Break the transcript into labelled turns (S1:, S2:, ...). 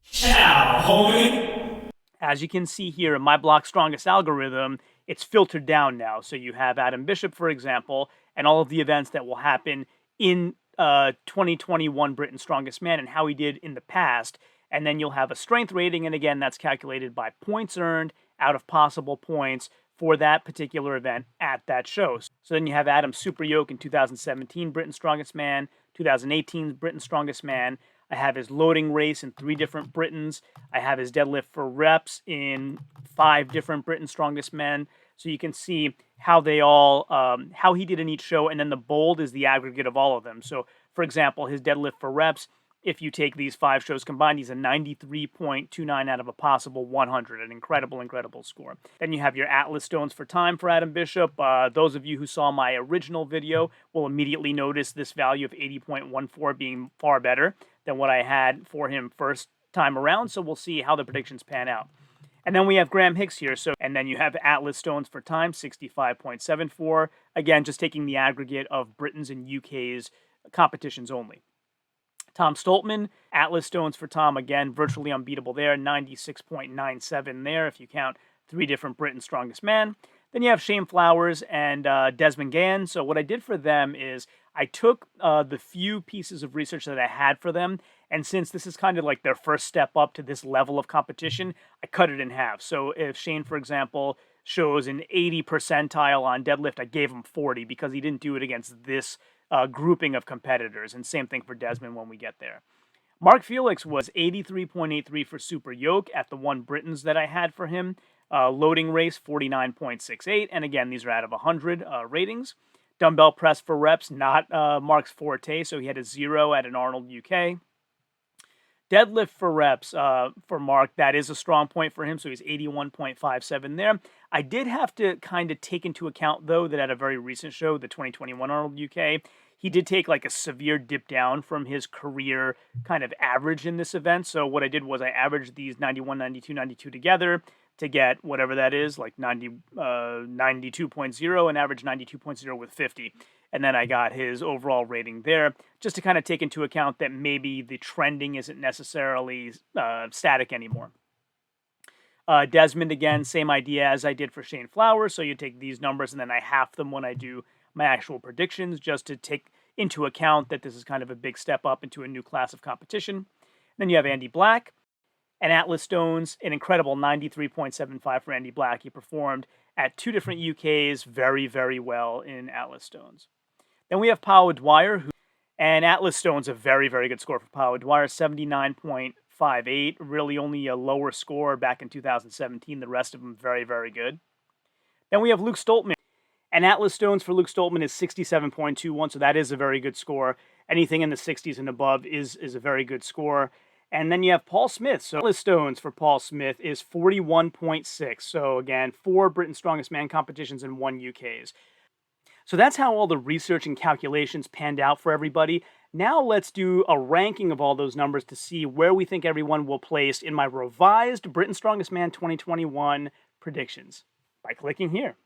S1: Ciao, homie.
S2: As you can see here in my block strongest algorithm, it's filtered down now. So you have Adam Bishop, for example, and all of the events that will happen in 2021 Britain's Strongest Man and how he did in the past. And then you'll have a strength rating, and again, that's calculated by points earned out of possible points for that particular event at that show. So then you have Adam Supery in 2017 Britain's Strongest Man, 2018 Britain's Strongest Man. I have his loading race in 3 different Britons. I have his deadlift for reps in 5 different Britain's Strongest Men. So you can see how they all, how he did in each show, and then the bold is the aggregate of all of them. So, for example, his deadlift for reps, if you take these 5 shows combined, he's a 93.29 out of a possible 100. An incredible, incredible score. Then you have your Atlas Stones for time for Adam Bishop. Those of you who saw my original video will immediately notice this value of 80.14 being far better than what I had for him first time around. So we'll see how the predictions pan out. And then we have Graham Hicks here. And then you have Atlas Stones for time, 65.74. Again, just taking the aggregate of Britain's and UK's competitions only. Tom Stoltman, Atlas Stones for Tom, again, virtually unbeatable there, 96.97 there if you count 3 different Britain's Strongest Man. Then you have Shane Flowers and Desmond Gann. So what I did for them is I took the few pieces of research that I had for them, and since this is kind of like their first step up to this level of competition, I cut it in half. So if Shane, for example, shows an 80 percentile on deadlift, I gave him 40 because he didn't do it against this grouping of competitors, and same thing for Desmond when we get there. Mark Felix was 83.83 for super yoke at the 1 Britons that I had for him. Loading race, 49.68, and again, these are out of 100 ratings. Dumbbell press for reps, not Mark's forte, so he had a 0 at an Arnold UK. Deadlift for reps for Mark, that is a strong point for him, so he's 81.57 there. I did have to kind of take into account, though, that at a very recent show, the 2021 Arnold UK, he did take like a severe dip down from his career kind of average in this event. So what I did was I averaged these 91, 92, 92 together to get whatever that is, like 92.0 and average 92.0 with 50. And then I got his overall rating there, just to kind of take into account that maybe the trending isn't necessarily static anymore. Desmond, again, same idea as I did for Shane Flowers. So you take these numbers and then I half them when I do my actual predictions, just to take into account that this is kind of a big step up into a new class of competition. Then you have Andy Black and Atlas Stones, an incredible 93.75 for Andy Black. He performed at 2 different UKs very, very well in Atlas Stones. Then we have Powell Dyer, and Atlas Stones, a very, very good score for Powell Dyer, 79.58, really only a lower score back in 2017. The rest of them very, very good. Then we have Luke Stoltman, and Atlas Stones for Luke Stoltman is 67.21, so that is a very good score. Anything in the 60s and above is a very good score. And then you have Paul Smith. So Atlas Stones for Paul Smith is 41.6. So again, 4 Britain's Strongest Man competitions and 1 UK's. So that's how all the research and calculations panned out for everybody. Now let's do a ranking of all those numbers to see where we think everyone will place in my revised Britain's Strongest Man 2021 predictions by clicking here.